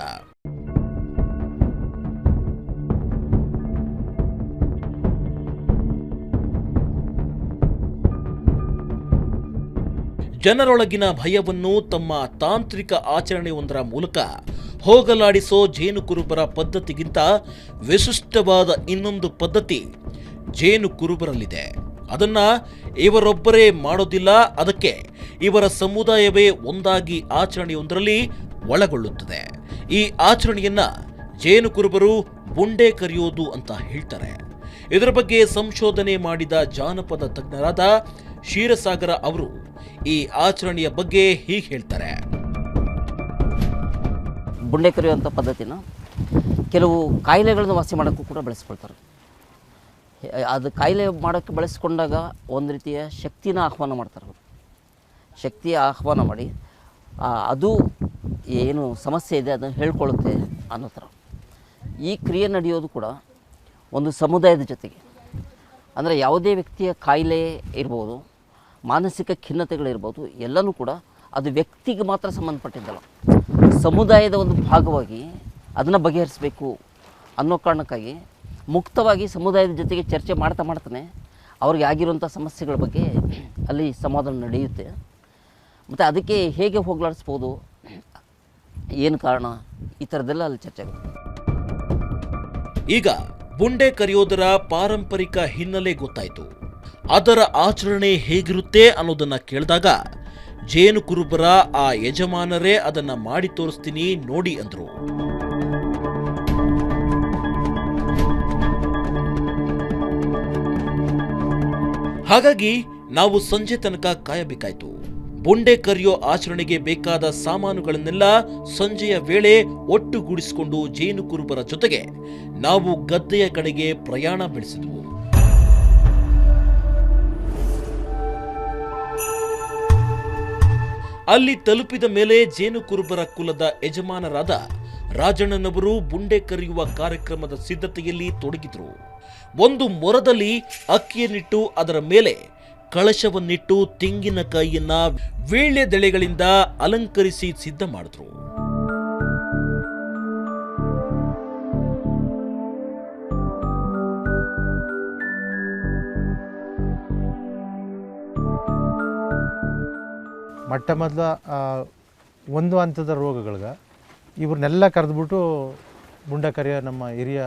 ಜನರೊಳಗಿನ ಭಯವನ್ನು ತಮ್ಮ ತಾಂತ್ರಿಕ ಆಚರಣೆಯೊಂದರ ಮೂಲಕ ಹೋಗಲಾಡಿಸೋ ಜೇನು ಕುರುಬರ ಪದ್ಧತಿಗಿಂತ ವಿಶಿಷ್ಟವಾದ ಇನ್ನೊಂದು ಪದ್ಧತಿ ಜೇನು ಕುರುಬರಲ್ಲಿದೆ. ಅದನ್ನ ಇವರೊಬ್ಬರೇ ಮಾಡೋದಿಲ್ಲ, ಅದಕ್ಕೆ ಇವರ ಸಮುದಾಯವೇ ಒಂದಾಗಿ ಆಚರಣೆಯೊಂದರಲ್ಲಿ ಒಳಗೊಳ್ಳುತ್ತದೆ. ಈ ಆಚರಣೆಯನ್ನ ಜೇನು ಕುರುಬರು ಬುಂಡೆ ಕರೆಯೋದು ಅಂತ ಹೇಳ್ತಾರೆ. ಇದರ ಬಗ್ಗೆ ಸಂಶೋಧನೆ ಮಾಡಿದ ಜಾನಪದ ತಜ್ಞರಾದ ಕ್ಷೀರಸಾಗರ ಅವರು ಈ ಆಚರಣೆಯ ಬಗ್ಗೆ ಹೀಗೆ ಹೇಳ್ತಾರೆ. ಬುಂಡೆ ಕರೆಯುವಂಥ ಪದ್ಧತಿನ ಕೆಲವು ಕಾಯಿಲೆಗಳನ್ನು ವಾಸಿ ಮಾಡೋಕ್ಕೂ ಕೂಡ ಬಳಸ್ಕೊಳ್ತಾರೆ. ಅದು ಕಾಯಿಲೆ ಮಾಡೋಕ್ಕೆ ಬಳಸ್ಕೊಂಡಾಗ ಒಂದು ರೀತಿಯ ಶಕ್ತಿನ ಆಹ್ವಾನ ಮಾಡ್ತಾರೆ. ಅವರು ಶಕ್ತಿಯ ಆಹ್ವಾನ ಮಾಡಿ ಅದು ಏನು ಸಮಸ್ಯೆ ಇದೆ ಅದನ್ನು ಹೇಳ್ಕೊಳ್ಳುತ್ತೆ ಅನ್ನೋ ಥರ ಈ ಕ್ರಿಯೆ ನಡೆಯೋದು ಕೂಡ ಒಂದು ಸಮುದಾಯದ ಜೊತೆಗೆ. ಅಂದರೆ ಯಾವುದೇ ವ್ಯಕ್ತಿಯ ಕಾಯಿಲೆ ಇರ್ಬೋದು, ಮಾನಸಿಕ ಖಿನ್ನತೆಗಳಿರ್ಬೋದು, ಎಲ್ಲನೂ ಕೂಡ ಅದು ವ್ಯಕ್ತಿಗೆ ಮಾತ್ರ ಸಂಬಂಧಪಟ್ಟಿದ್ದಲ್ಲ, ಸಮುದಾಯದ ಒಂದು ಭಾಗವಾಗಿ ಅದನ್ನು ಬಗೆಹರಿಸಬೇಕು ಅನ್ನೋ ಕಾರಣಕ್ಕಾಗಿ ಮುಕ್ತವಾಗಿ ಸಮುದಾಯದ ಜೊತೆಗೆ ಚರ್ಚೆ ಮಾಡ್ತಾನೆ ಅವ್ರಿಗೆ ಆಗಿರುವಂಥ ಸಮಸ್ಯೆಗಳ ಬಗ್ಗೆ ಅಲ್ಲಿ ಸಂವಾದ ನಡೆಯುತ್ತೆ. ಮತ್ತು ಅದಕ್ಕೆ ಹೇಗೆ ಹೋಗಲಾಡಿಸ್ಬೋದು, ಏನು ಕಾರಣ, ಈ ಥರದ್ದೆಲ್ಲ ಅಲ್ಲಿ ಚರ್ಚೆ ಆಗುತ್ತೆ. ಈಗ ಬುಂಡೆ ಕರೆಯೋದರ ಪಾರಂಪರಿಕ ಹಿನ್ನೆಲೆ ಗೊತ್ತಾಯಿತು. ಅದರ ಆಚರಣೆ ಹೇಗಿರುತ್ತೆ ಅನ್ನೋದನ್ನ ಕೇಳಿದಾಗ ಜೇನು ಕುರುಬರ ಆ ಯಜಮಾನರೇ ಅದನ್ನ ಮಾಡಿ ತೋರಿಸ್ತೀನಿ ನೋಡಿ ಅಂದ್ರು. ಹಾಗಾಗಿ ನಾವು ಸಂಜೆ ತನಕ ಕಾಯಬೇಕಾಯ್ತು. ಬುಂಡೆ ಕರೆಯೋ ಆಚರಣೆಗೆ ಬೇಕಾದ ಸಾಮಾನುಗಳನ್ನೆಲ್ಲ ಸಂಜೆಯ ವೇಳೆ ಒಟ್ಟುಗೂಡಿಸಿಕೊಂಡು ಜೇನು ಕುರುಬರ ಜೊತೆಗೆ ನಾವು ಗದ್ದೆಯ ಕಡೆಗೆ ಪ್ರಯಾಣ ಬೆಳೆಸಿದ್ವು. ಅಲ್ಲಿ ತಲುಪಿದ ಮೇಲೆ ಜೇನು ಕುರುಬರ ಕುಲದ ಯಜಮಾನರಾದ ರಾಜಣ್ಣನವರು ಬುಂಡೆ ಕರೆಯುವ ಕಾರ್ಯಕ್ರಮದ ಸಿದ್ಧತೆಯಲ್ಲಿ ತೊಡಗಿದ್ರು. ಒಂದು ಮೊರದಲ್ಲಿ ಅಕ್ಕಿಯನ್ನಿಟ್ಟು ಅದರ ಮೇಲೆ ಕಳಶವನ್ನಿಟ್ಟು ತೆಂಗಿನಕಾಯಿಯನ್ನ ವೀಳ್ಯದೆಳೆಗಳಿಂದ ಅಲಂಕರಿಸಿ ಸಿದ್ಧ ಮಾಡಿದ್ರು. ಮೊಟ್ಟ ಮೊದಲ ಒಂದು ಹಂತದ ರೋಗಗಳಿಗೆ ಇವ್ರನ್ನೆಲ್ಲ ಕರೆದ್ಬಿಟ್ಟು ಬುಂಡೆ ಕರೆಯೋ ನಮ್ಮ ಹಿರಿಯ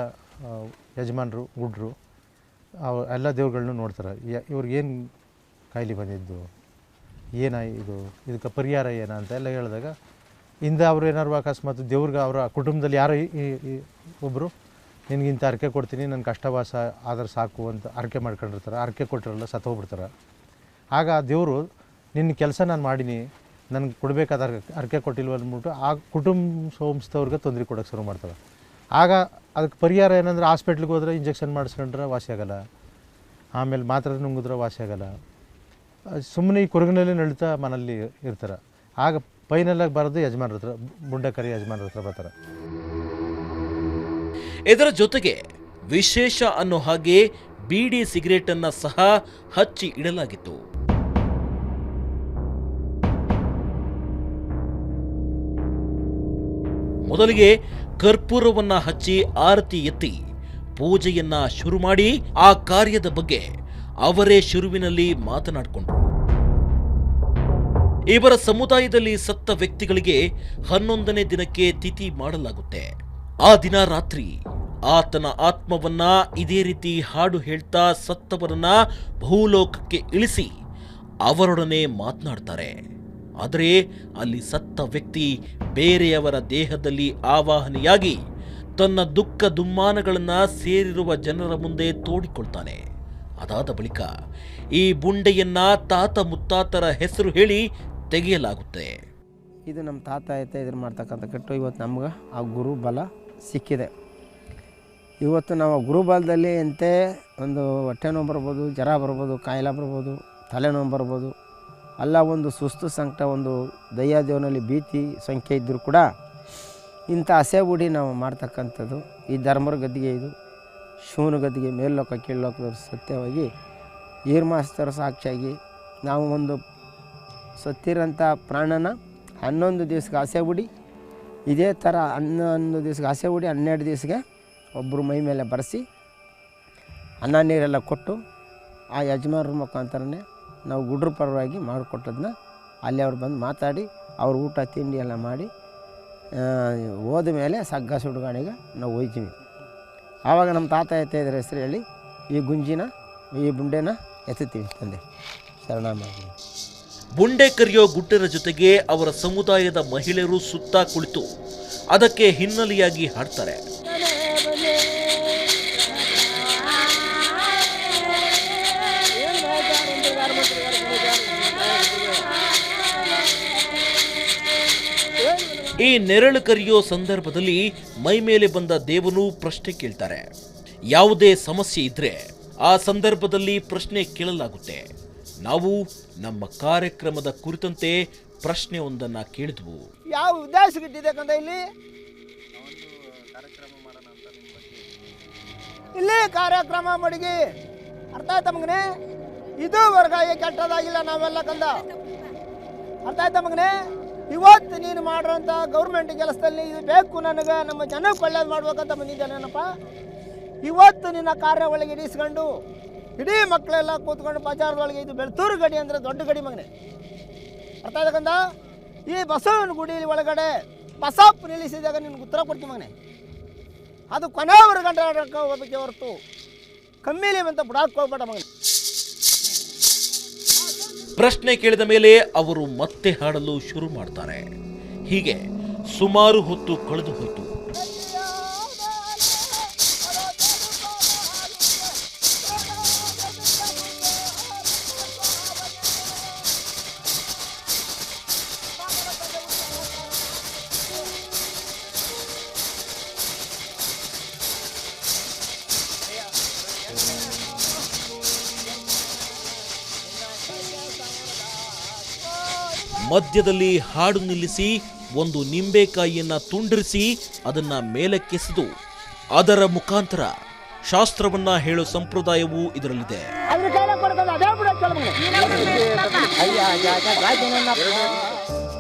ಯಜಮಾನರು ಗುಡ್ರು ಎಲ್ಲ ದೇವ್ರುಗಳನ್ನೂ ನೋಡ್ತಾರೆ. ಇವ್ರಿಗೇನು ಕಾಯಿಲೆ ಬಂದಿದ್ದು, ಇದು ಇದಕ್ಕೆ ಪರಿಹಾರ ಏನ ಅಂತ ಎಲ್ಲ ಹೇಳಿದಾಗ ಇಂದ ಅವರು ಏನಾರು ಅಕಸ್ಮಾತ್ ದೇವ್ರಿಗೆ ಅವರ ಕುಟುಂಬದಲ್ಲಿ ಯಾರೋ ಒಬ್ಬರು ನಿನಗಿಂತ ಅರ್ಕೆ ಕೊಡ್ತೀನಿ, ನನ್ನ ಕಷ್ಟವಾಸ ಆದ್ರೆ ಸಾಕು ಅಂತ ಅರ್ಕೆ ಮಾಡ್ಕೊಂಡಿರ್ತಾರೆ. ಅರ್ಕೆ ಕೊಟ್ಟಿರಲ್ಲ, ಸತ್ತೋಗ್ಬಿಡ್ತಾರೆ. ಆಗ ದೇವರು ನಿನ್ನ ಕೆಲಸ ನಾನು ಮಾಡೀನಿ, ನನಗೆ ಕೊಡಬೇಕಾದ ಅರ್ಕೆ ಕೊಟ್ಟಿಲ್ವ ಅಂದ್ಬಿಟ್ಟು ಆ ಕುಟುಂಬ ವಂಶದವ್ರಿಗೆ ತೊಂದರೆ ಕೊಡೋಕ್ಕೆ ಶುರು ಮಾಡ್ತವೆ. ಆಗ ಅದಕ್ಕೆ ಪರಿಹಾರ ಏನಂದರೆ ಹಾಸ್ಪಿಟ್ಲಿಗೆ ಹೋದ್ರೆ ಇಂಜೆಕ್ಷನ್ ಮಾಡಿಸ್ಕೊಂಡ್ರೆ ವಾಸಿ ಆಗೋಲ್ಲ, ಆಮೇಲೆ ಮಾತ್ರೆ ನುಂಗಿದ್ರೆ ವಾಸಿ ಆಗೋಲ್ಲ, ಸುಮ್ಮನೆ ಈ ಕೊರಗಿನಲ್ಲಿ ನಳಿತಾ ಮನೇಲಿ ಇರ್ತಾರೆ. ಆಗ ಫೈನಲಾಗಿ ಬರೋದು ಯಜಮಾನ್ರ ಹತ್ರ, ಬುಂಡಕರಿ ಯಜಮಾನ್ರ ಹತ್ರ ಬರ್ತಾರೆ. ಇದರ ಜೊತೆಗೆ ವಿಶೇಷ ಅನ್ನೋ ಹಾಗೆ ಬೀಡಿ ಸಿಗರೇಟನ್ನು ಸಹ ಹಚ್ಚಿ ಇಡಲಾಗಿತ್ತು. ಮೊದಲಿಗೆ ಕರ್ಪೂರವನ್ನ ಹಚ್ಚಿ ಆರತಿ ಎತ್ತಿ ಪೂಜೆಯನ್ನ ಶುರು ಮಾಡಿ ಆ ಕಾರ್ಯದ ಬಗ್ಗೆ ಅವರೇ ಶುರುವಿನಲ್ಲಿ ಮಾತನಾಡಿಕೊಂಡ್ರು. ಇವರ ಸಮುದಾಯದಲ್ಲಿ ಸತ್ತ ವ್ಯಕ್ತಿಗಳಿಗೆ 11ನೇ ದಿನಕ್ಕೆ ತಿಥಿ ಮಾಡಲಾಗುತ್ತೆ. ಆ ದಿನ ರಾತ್ರಿ ಆತನ ಆತ್ಮವನ್ನ ಇದೇ ರೀತಿ ಹಾಡು ಹೇಳ್ತಾ ಸತ್ತವರನ್ನ ಭೂಲೋಕಕ್ಕೆ ಇಳಿಸಿ ಅವರೊಡನೆ ಮಾತನಾಡ್ತಾರೆ. ಆದರೆ ಅಲ್ಲಿ ಸತ್ತ ವ್ಯಕ್ತಿ ಬೇರೆಯವರ ದೇಹದಲ್ಲಿ ಆವಾಹನೆಯಾಗಿ ತನ್ನ ದುಃಖ ದುಮ್ಮಾನಗಳನ್ನು ಸೇರಿರುವ ಜನರ ಮುಂದೆ ತೋಡಿಕೊಳ್ತಾನೆ. ಅದಾದ ಬಳಿಕ ಈ ಬುಂಡೆಯನ್ನ ತಾತ ಮುತ್ತಾತರ ಹೆಸರು ಹೇಳಿ ತೆಗೆಯಲಾಗುತ್ತೆ. ಇದು ನಮ್ಮ ತಾತ ಆಯ್ತಾ ಇದ್ರ ಮಾಡ್ತಕ್ಕಂಥ ಕೆಟ್ಟು ಇವತ್ತು ನಮ್ಗೆ ಆ ಗುರುಬಲ ಸಿಕ್ಕಿದೆ. ಇವತ್ತು ನಾವು ಆ ಗುರುಬಲದಲ್ಲಿ ಎಂತೆ ಒಂದು ಹೊಟ್ಟೆ ನೋವು ಬರ್ಬೋದು, ಜ್ವರ ಬರ್ಬೋದು, ಕಾಯಿಲೆ ಬರ್ಬೋದು, ತಲೆನೋವು ಬರ್ಬೋದು, ಅಲ್ಲ ಒಂದು ಸುಸ್ತು ಸಂಕಟ, ಒಂದು ದಯ್ಯಾದೇವನಲ್ಲಿ ಭೀತಿ ಸಂಖ್ಯೆ ಇದ್ದರೂ ಕೂಡ ಇಂಥ ಹಸೆಬುಡಿ ನಾವು ಮಾಡ್ತಕ್ಕಂಥದ್ದು ಈ ಧರ್ಮರ ಗದ್ದಿಗೆ, ಇದು ಶಿವನ ಗದ್ದಿಗೆ, ಮೇಲ್ಲೋಕ ಕೀಳ್ಲೋಕದವ್ರು ಸತ್ಯವಾಗಿ ಈರ್ಮಾಸ್ತರ ಸಾಕ್ಷಿಯಾಗಿ ನಾವು ಒಂದು ಸತ್ತಿರೋಂಥ ಪ್ರಾಣನ 11 ದಿವಸಕ್ಕೆ ಹಸೆಬುಡಿ, ಇದೇ ಥರ 11 ದಿವಸಕ್ಕೆ ಹಸೆಬುಡಿ 12 ದಿವಸಕ್ಕೆ ಒಬ್ಬರು ಮೈ ಮೇಲೆ ಬರೆಸಿ ಅನ್ನ ನೀರೆಲ್ಲ ಕೊಟ್ಟು ಆ ಯಜಮಾನ್ರ ಮುಖಾಂತರನೇ ನಾವು ಗುಡ್ರ ಪರವಾಗಿ ಮಾಡಿಕೊಟ್ಟದನ್ನ ಅಲ್ಲಿ ಅವ್ರು ಬಂದು ಮಾತಾಡಿ ಅವ್ರ ಊಟ ತಿಂಡಿ ಎಲ್ಲ ಮಾಡಿ ಹೋದ ಮೇಲೆ ಸಗ್ಗ ಸುಡುಗಾಣಿಗೆ ನಾವು ಹೋಯ್ತೀವಿ. ಆವಾಗ ನಮ್ಮ ತಾತ ಎತ್ತಿದ್ರ ಹೆಸರು ಹೇಳಿ ಈ ಗುಂಜಿನ ಈ ಬುಂಡೆನ ಎತ್ತುತ್ತೀವಿ ತಂದೆ ಶರಣಾಮ. ಬುಂಡೆ ಕರೆಯೋ ಗುಡ್ಡರ ಜೊತೆಗೆ ಅವರ ಸಮುದಾಯದ ಮಹಿಳೆಯರು ಸುತ್ತ ಕುಳಿತು ಅದಕ್ಕೆ ಹಿನ್ನೆಲೆಯಾಗಿ ಹಾಡ್ತಾರೆ. ಈ ನೆರಳು ಕರೆಯೋ ಸಂದರ್ಭದಲ್ಲಿ ಮೈ ಮೇಲೆ ಬಂದ ದೇವನು ಪ್ರಶ್ನೆ ಕೇಳ್ತಾರೆ. ಯಾವುದೇ ಸಮಸ್ಯೆ ಇದ್ರೆ ಆ ಸಂದರ್ಭದಲ್ಲಿ ಪ್ರಶ್ನೆ ಕೇಳಲಾಗುತ್ತೆ. ನಾವು ನಮ್ಮ ಕಾರ್ಯಕ್ರಮದ ಕುರಿತಂತೆ ಪ್ರಶ್ನೆ ಒಂದನ್ನ ಕೇಳಿದ್ವು. ಯಾವ ಉದ್ದೇಶಕ್ಕಿಟ್ಟಿದ್ದಕ್ಕಂತ ಇಲ್ಲಿ ಕಾರ್ಯಕ್ರಮ ಮಡಿಗೆ ಅರ್ಥ ಆಯ್ತಾ ಮಗನೇ? ಇದುವರೆಗ ಕೆಟ್ಟದಾಗಿಲ್ಲ ನಾವೆಲ್ಲ ಕಂದ, ಅರ್ಥ ಆಯ್ತಾ ಮಗನೇ? ಇವತ್ತು ನೀನು ಮಾಡೋಂಥ ಗೌರ್ಮೆಂಟ್ ಕೆಲಸದಲ್ಲಿ ಇದು ಬೇಕು, ನನಗೆ ನಮ್ಮ ಜನಕ್ಕೆ ಒಳ್ಳೇದು ಮಾಡ್ಬೇಕಂತ ಬಂದಿದ್ದೇನಪ್ಪ. ಇವತ್ತು ನಿನ್ನ ಕಾರ್ಯ ಒಳಗೆ ಇಡಿಸ್ಕೊಂಡು ಇಡೀ ಮಕ್ಕಳೆಲ್ಲ ಕೂತ್ಕೊಂಡು ಬಜಾರ್ದೊಳಗೆ ಇದು ಬೆಳ್ತೂರು ಗಡಿ ಅಂದರೆ ದೊಡ್ಡ ಗಡಿ ಮಗನೆ, ಅರ್ಥ ಆಯ್ತಕ್ಕಂದ? ಈ ಬಸವನ ಗುಡಿ ಒಳಗಡೆ ಬಸಪ್ಪ ನಿಲ್ಲಿಸಿದಾಗ ನಿನ್ಗೆ ಉತ್ತರ ಕೊಡ್ತೀವಿ ಮಗನೆ. ಅದು ಕೊನೆಯವರೆಗೆ ಗಂಟೆ ಹೋಗ್ಬೇಕೆ ಹೊರತು ಕಮ್ಮಿಲಿ ಅಂತ ಬಿಡಾಕ್ ಹೋಗ್ಬೇಡ ಮಗನೆ. ಪ್ರಶ್ನೆ ಕೇಳಿದ ಮೇಲೆ ಅವರು ಮತ್ತೆ ಹಾಡಲು ಶುರು ಮಾಡ್ತಾರೆ. ಹೀಗೆ ಸುಮಾರು ಹೊತ್ತು ಕಳೆದು ಹೋಯಿತು. ಮಧ್ಯದಲ್ಲಿ ಹಾಡು ನಿಲ್ಲಿಸಿ ಒಂದು ನಿಂಬೆಕಾಯಿಯನ್ನ ತುಂಡರಿಸಿ ಅದನ್ನ ಮೇಲಕ್ಕೆಸೆದು ಅದರ ಮುಖಾಂತರ ಶಾಸ್ತ್ರವನ್ನ ಹೇಳೋ ಸಂಪ್ರದಾಯವೂ ಇದರಲ್ಲಿದೆ.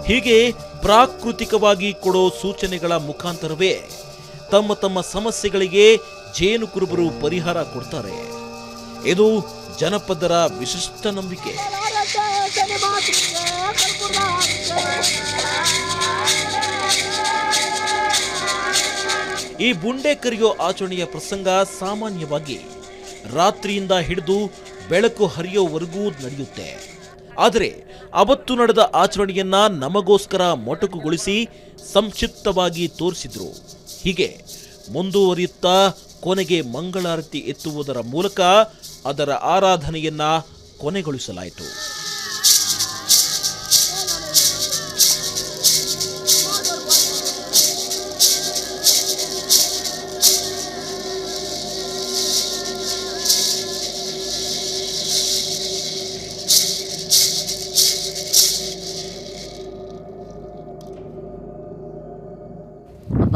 ಹೀಗೆ ಪ್ರಾಕೃತಿಕವಾಗಿ ಕೊಡೋ ಸೂಚನೆಗಳ ಮುಖಾಂತರವೇ ತಮ್ಮ ತಮ್ಮ ಸಮಸ್ಯೆಗಳಿಗೆ ಜೇನು ಕುರುಬರು ಪರಿಹಾರ ಕೊಡ್ತಾರೆ. ಇದು ಜನಪದರ ವಿಶಿಷ್ಟ ನಂಬಿಕೆ. ಈ ಬುಂಡೆ ಕರೆಯೋ ಆಚರಣೆಯ ಪ್ರಸಂಗ ಸಾಮಾನ್ಯವಾಗಿ ರಾತ್ರಿಯಿಂದ ಹಿಡಿದು ಬೆಳಕು ಹರಿಯೋವರೆಗೂ ನಡೆಯುತ್ತೆ. ಆದರೆ ಅವತ್ತು ನಡೆದ ಆಚರಣೆಯನ್ನ ನಮಗೋಸ್ಕರ ಮೊಟಕುಗೊಳಿಸಿ ಸಂಕ್ಷಿಪ್ತವಾಗಿ ತೋರಿಸಿದ್ರು. ಹೀಗೆ ಮುಂದುವರಿಯುತ್ತಾ ಕೊನೆಗೆ ಮಂಗಳಾರತಿ ಎತ್ತುವುದರ ಮೂಲಕ ಅದರ ಆರಾಧನೆಯನ್ನ ಕೊನೆಗೊಳಿಸಲಾಯಿತು.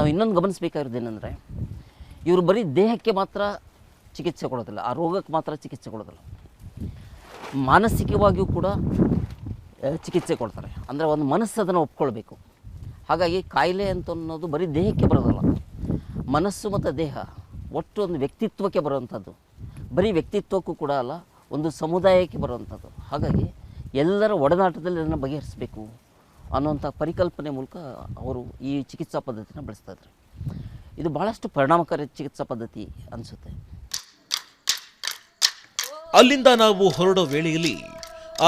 ನಾವು ಇನ್ನೊಂದು ಗಮನಿಸಬೇಕಾಗಿರೋದೇನೆಂದರೆ ಇವರು ಬರೀ ದೇಹಕ್ಕೆ ಮಾತ್ರ ಚಿಕಿತ್ಸೆ ಕೊಡೋದಿಲ್ಲ, ಆ ರೋಗಕ್ಕೆ ಮಾತ್ರ ಚಿಕಿತ್ಸೆ ಕೊಡೋದಿಲ್ಲ, ಮಾನಸಿಕವಾಗಿಯೂ ಕೂಡ ಚಿಕಿತ್ಸೆ ಕೊಡ್ತಾರೆ. ಅಂದರೆ ಒಂದು ಮನಸ್ಸು ಅದನ್ನು ಒಪ್ಕೊಳ್ಬೇಕು. ಹಾಗಾಗಿ ಕಾಯಿಲೆ ಅಂತ ಅನ್ನೋದು ಬರೀ ದೇಹಕ್ಕೆ ಬರೋದಲ್ಲ, ಮನಸ್ಸು ಮತ್ತು ದೇಹ ಒಟ್ಟು ಒಂದು ವ್ಯಕ್ತಿತ್ವಕ್ಕೆ ಬರುವಂಥದ್ದು. ಬರೀ ವ್ಯಕ್ತಿತ್ವಕ್ಕೂ ಕೂಡ ಅಲ್ಲ, ಒಂದು ಸಮುದಾಯಕ್ಕೆ ಬರುವಂಥದ್ದು. ಹಾಗಾಗಿ ಎಲ್ಲರ ಒಡನಾಟದಲ್ಲಿ ಅದನ್ನು ಬಗೆಹರಿಸಬೇಕು ಅನ್ನುವಂಥ ಪರಿಕಲ್ಪನೆ ಮೂಲಕ ಅವರು ಈ ಚಿಕಿತ್ಸಾ ಪದ್ಧತಿನ ಬಳಸ್ತಾಯಿದ್ರು. ಇದು ಭಾಳಷ್ಟು ಪರಿಣಾಮಕಾರಿ ಚಿಕಿತ್ಸಾ ಪದ್ಧತಿ ಅನಿಸುತ್ತೆ. ಅಲ್ಲಿಂದ ನಾವು ಹೊರಡೋ ವೇಳೆಯಲ್ಲಿ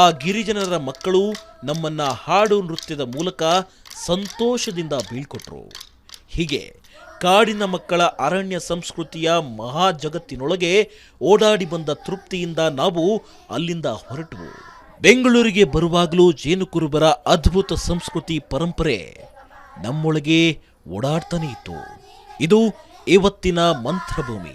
ಆ ಗಿರಿಜನರ ಮಕ್ಕಳು ನಮ್ಮನ್ನ ಹಾಡು ನೃತ್ಯದ ಮೂಲಕ ಸಂತೋಷದಿಂದ ಬೀಳ್ಕೊಟ್ರು. ಹೀಗೆ ಕಾಡಿನ ಮಕ್ಕಳ ಅರಣ್ಯ ಸಂಸ್ಕೃತಿಯ ಮಹಾ ಜಗತ್ತಿನೊಳಗೆ ಓಡಾಡಿ ಬಂದ ತೃಪ್ತಿಯಿಂದ ನಾವು ಅಲ್ಲಿಂದ ಹೊರಟವು. ಬೆಂಗಳೂರಿಗೆ ಬರುವಾಗಲೂ ಜೇನುಕುರುಬರ ಅದ್ಭುತ ಸಂಸ್ಕೃತಿ ಪರಂಪರೆ ನಮ್ಮೊಳಗೆ ಓಡಾಡ್ತಾನೆ ಇತ್ತು. ಇದು ಇವತ್ತಿನ ಮಂತ್ರಭೂಮಿ.